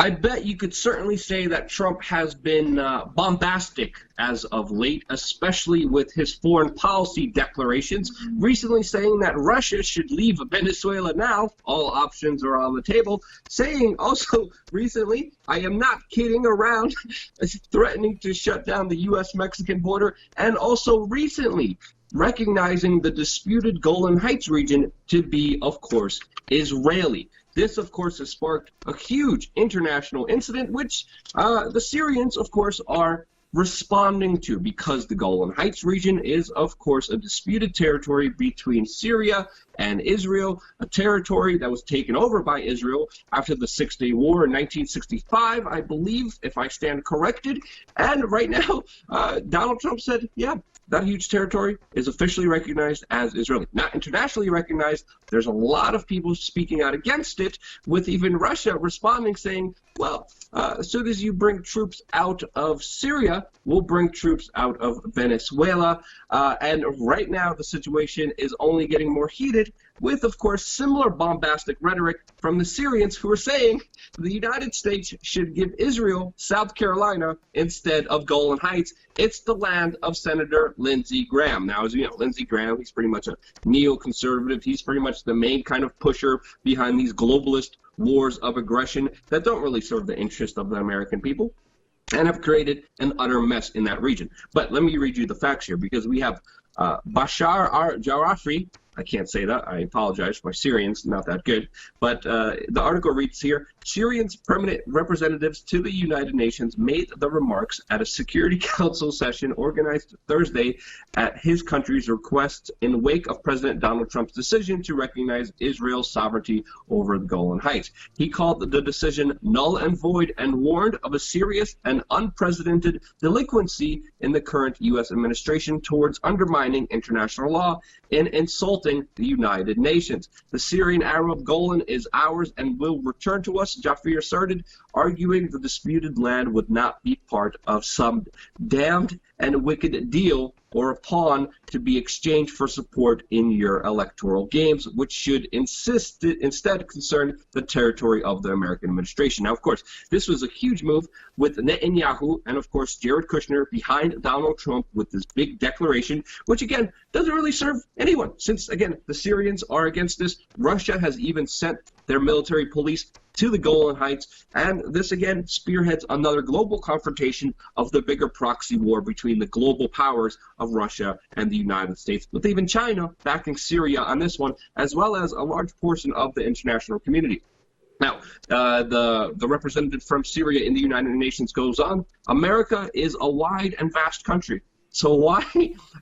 I bet you could certainly say that Trump has been bombastic as of late, especially with his foreign policy declarations, recently saying that Russia should leave Venezuela now. All options are on the table. Saying also recently, I am not kidding around, threatening to shut down the U.S.-Mexican border, and also recently recognizing the disputed Golan Heights region to be, of course, Israeli. This, of course, has sparked a huge international incident, which the Syrians, of course, are responding to, because the Golan Heights region is, of course, a disputed territory between Syria and Israel, a territory that was taken over by Israel after the Six-Day War in 1965, I believe, if I stand corrected. And right now, Donald Trump said, yeah, that huge territory is officially recognized as Israeli. Not internationally recognized. There's a lot of people speaking out against it, with even Russia responding, saying, well, as soon as you bring troops out of Syria, we'll bring troops out of Venezuela. And right now, the situation is only getting more heated, with, of course, similar bombastic rhetoric from the Syrians, who are saying the United States should give Israel South Carolina instead of Golan Heights. It's the land of Senator Lindsey Graham. Now, as you know, Lindsey Graham, he's pretty much a neoconservative. He's pretty much the main kind of pusher behind these globalist wars of aggression that don't really serve the interest of the American people, and have created an utter mess in that region. But let me read you the facts here, because we have Bashar al-Jarrafi. I can't say that. I apologize. My Syrian's not that good. But the article reads here, Syrians' permanent representatives to the United Nations made the remarks at a Security Council session organized Thursday at his country's request in wake of President Donald Trump's decision to recognize Israel's sovereignty over the Golan Heights. He called the decision null and void and warned of a serious and unprecedented delinquency in the current U.S. administration towards undermining international law and insulting the United Nations. The Syrian Arab Golan is ours and will return to us, Jafir started, arguing the disputed land would not be part of some damned and wicked deal or a pawn to be exchanged for support in your electoral games, which should instead concern the territory of the American administration. Now, of course, this was a huge move with Netanyahu and, of course, Jared Kushner behind Donald Trump with this big declaration, which, again, doesn't really serve anyone, since, again, the Syrians are against this. Russia has even sent their military police to the Golan Heights, and this again spearheads another global confrontation of the bigger proxy war between the global powers of Russia and the United States, with even China backing Syria on this one, as well as a large portion of the international community. Now, the representative from Syria in the United Nations goes on, America is a wide and vast country. So why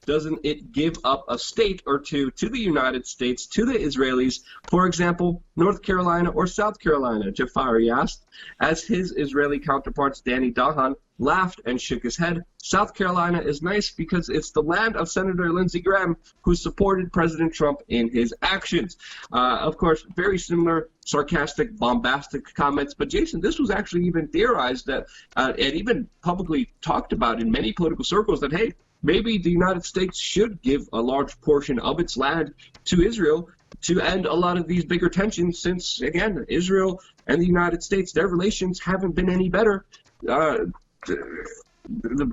doesn't it give up a state or two to the United States, to the Israelis, for example, North Carolina or South Carolina, Jafari asked, as his Israeli counterparts Danny Dahan laughed and shook his head. South Carolina is nice because it's the land of Senator Lindsey Graham, who supported President Trump in his actions. Of course, very similar sarcastic, bombastic comments. But Jason, this was actually even theorized that, and even publicly talked about in many political circles, that, hey, maybe the United States should give a large portion of its land to Israel to end a lot of these bigger tensions, since, again, Israel and the United States, their relations haven't been any better. The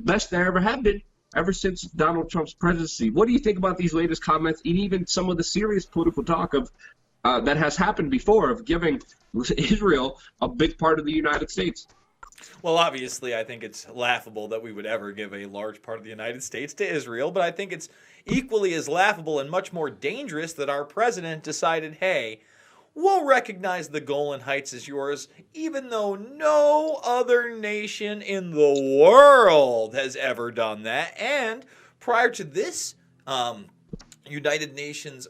best they ever have been ever since Donald Trump's presidency. What do you think about these latest comments, and even some of the serious political talk of that has happened before, of giving Israel a big part of the United States? Well, obviously, I think it's laughable that we would ever give a large part of the United States to Israel, but I think it's equally as laughable and much more dangerous that our president decided, hey, we'll recognize the Golan Heights as yours, even though no other nation in the world has ever done that. And prior to this United Nations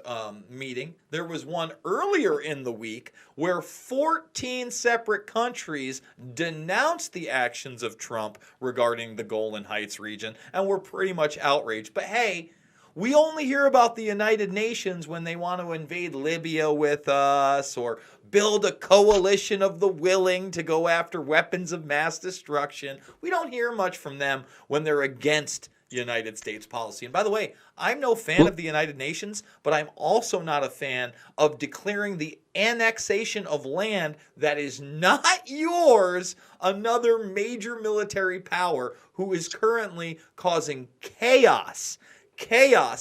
meeting, there was one earlier in the week where 14 separate countries denounced the actions of Trump regarding the Golan Heights region and were pretty much outraged. But hey, we only hear about the United Nations when they want to invade Libya with us or build a coalition of the willing to go after weapons of mass destruction. We don't hear much from them when they're against United States policy. And by the way, I'm no fan of the United Nations, but I'm also not a fan of declaring the annexation of land that is not yours another major military power who is currently causing chaos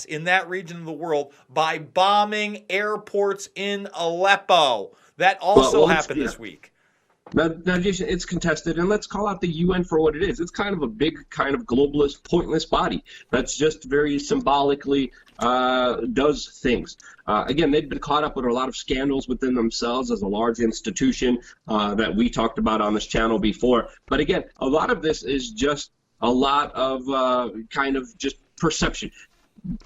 in that region of the world by bombing airports in Aleppo. That also happened this week. Now, Jason, it's contested, and let's call out the UN for what it is. It's kind of a big, kind of globalist, pointless body that's just very symbolically does things. Again, they've been caught up with a lot of scandals within themselves as a large institution that we talked about on this channel before. But again, a lot of this is just a lot of kind of just perception.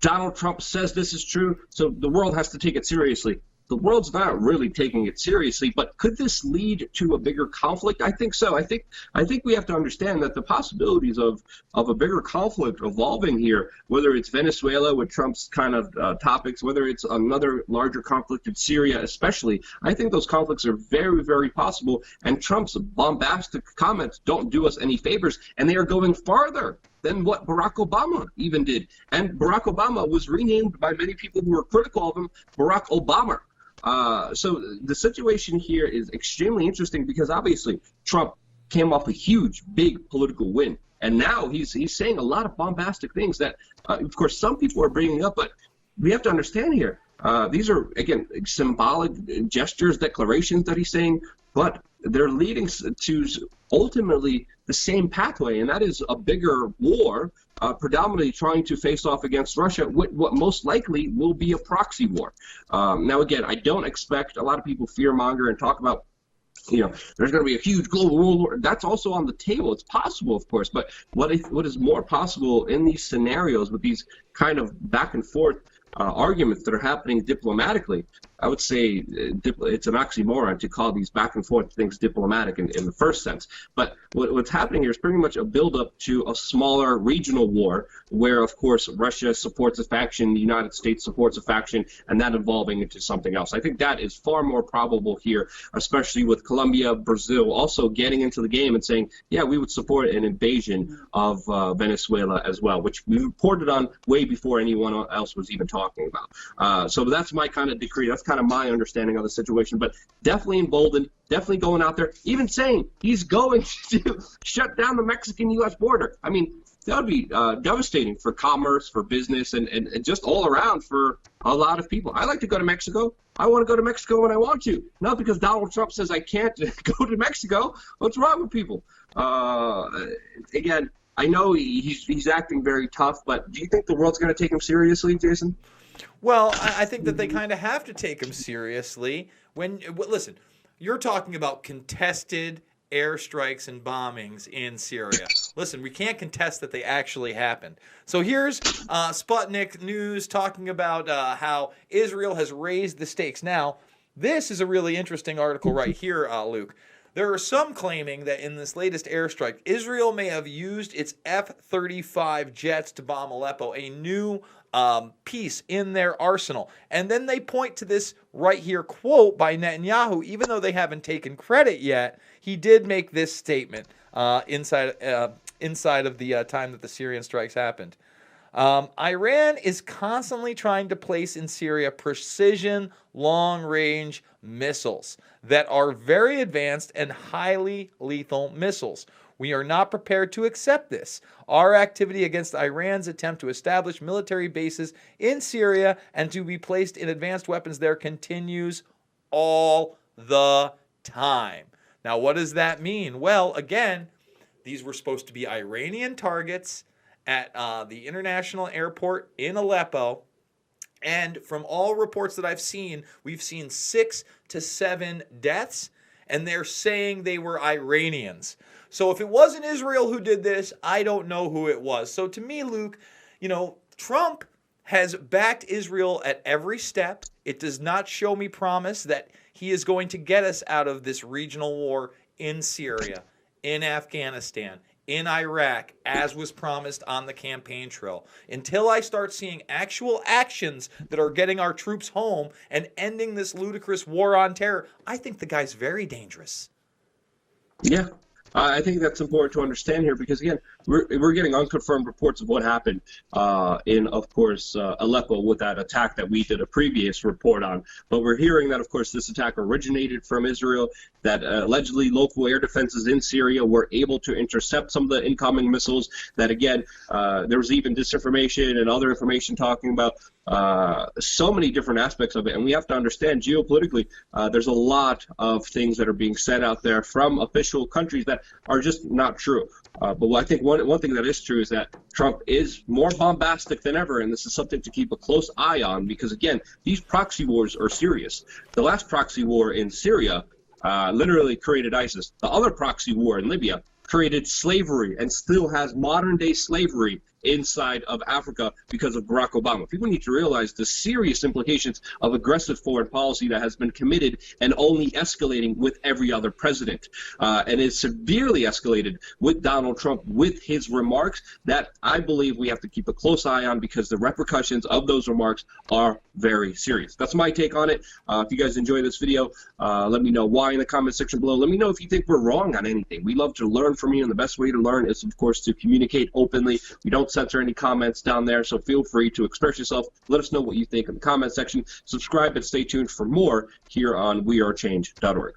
Donald Trump says this is true, so the world has to take it seriously. The world's not really taking it seriously, but could this lead to a bigger conflict? I think so. I think we have to understand that the possibilities of a bigger conflict evolving here, whether it's Venezuela with Trump's kind of topics, whether it's another larger conflict in Syria especially, I think those conflicts are very, very possible, and Trump's bombastic comments don't do us any favors, and they are going farther than what Barack Obama even did. And Barack Obama was renamed by many people who were critical of him Barack Obama. So the situation here is extremely interesting because obviously Trump came off a huge, big political win. And now he's saying a lot of bombastic things that, of course, some people are bringing up, but we have to understand here. These are, again, symbolic gestures, declarations that he's saying, but they're leading to ultimately the same pathway, and that is a bigger war, predominantly trying to face off against Russia, what most likely will be a proxy war. Now, again, I don't expect a lot of people fear-monger and talk about, there's going to be a huge global world war. That's also on the table. It's possible, of course, but what is more possible in these scenarios with these kind of back and forth arguments that are happening diplomatically, I would say it's an oxymoron to call these back and forth things diplomatic in the first sense. But what's happening here is pretty much a buildup to a smaller regional war where, of course, Russia supports a faction, the United States supports a faction, and that evolving into something else. I think that is far more probable here, especially with Colombia, Brazil also getting into the game and saying, yeah, we would support an invasion of Venezuela as well, which we reported on way before anyone else was even talking about. So that's my kind of decree. That's kind of my understanding of the situation, but definitely emboldened, definitely going out there, even saying he's going to shut down the Mexican-U.S. border. I mean, that would be devastating for commerce, for business, and just all around for a lot of people. I like to go to Mexico. I want to go to Mexico when I want to, not because Donald Trump says I can't go to Mexico. What's wrong with people? Again, I know he's acting very tough, but do you think the world's going to take him seriously, Jason? Well, I think that they kind of have to take him seriously. Listen, you're talking about contested airstrikes and bombings in Syria. Listen, we can't contest that they actually happened. So here's Sputnik News talking about how Israel has raised the stakes. Now, this is a really interesting article right here, Luke. There are some claiming that in this latest airstrike, Israel may have used its F-35 jets to bomb Aleppo, a new piece in their arsenal. And then they point to this right here quote by Netanyahu. Even though they haven't taken credit yet, he did make this statement inside of the time that the Syrian strikes happened. Iran is constantly trying to place in Syria precision long-range missiles that are very advanced and highly lethal missiles. We are not prepared to accept this. Our activity against Iran's attempt to establish military bases in Syria and to be placed in advanced weapons there continues all the time. Now, what does that mean? Well, again, these were supposed to be Iranian targets at the international airport in Aleppo. And from all reports that I've seen, we've seen 6 to 7 deaths, and they're saying they were Iranians. So if it wasn't Israel who did this, I don't know who it was. So to me, Luke, Trump has backed Israel at every step. It does not show me promise that he is going to get us out of this regional war in Syria, in Afghanistan, in Iraq, as was promised on the campaign trail. Until I start seeing actual actions that are getting our troops home and ending this ludicrous war on terror, I think the guy's very dangerous. Yeah. I think that's important to understand here because, again, we're getting unconfirmed reports of what happened in, of course, Aleppo with that attack that we did a previous report on. But we're hearing that, of course, this attack originated from Israel, that allegedly local air defenses in Syria were able to intercept some of the incoming missiles, that, again, there was even disinformation and other information talking about so many different aspects of it. And we have to understand geopolitically, there's a lot of things that are being said out there from official countries that are just not true. But I think one thing that is true is that Trump is more bombastic than ever, and this is something to keep a close eye on because, again, these proxy wars are serious. The last proxy war in Syria literally created ISIS. The other proxy war in Libya created slavery and still has modern-day slavery inside of Africa because of Barack Obama. People need to realize the serious implications of aggressive foreign policy that has been committed and only escalating with every other president. And it's severely escalated with Donald Trump with his remarks that I believe we have to keep a close eye on because the repercussions of those remarks are very serious. That's my take on it. If you guys enjoy this video, let me know why in the comment section below. Let me know if you think we're wrong on anything. We love to learn from you, and the best way to learn is, of course, to communicate openly. We don't censor any comments down there, so feel free to express yourself. Let us know what you think in the comment section. Subscribe and stay tuned for more here on wearechange.org.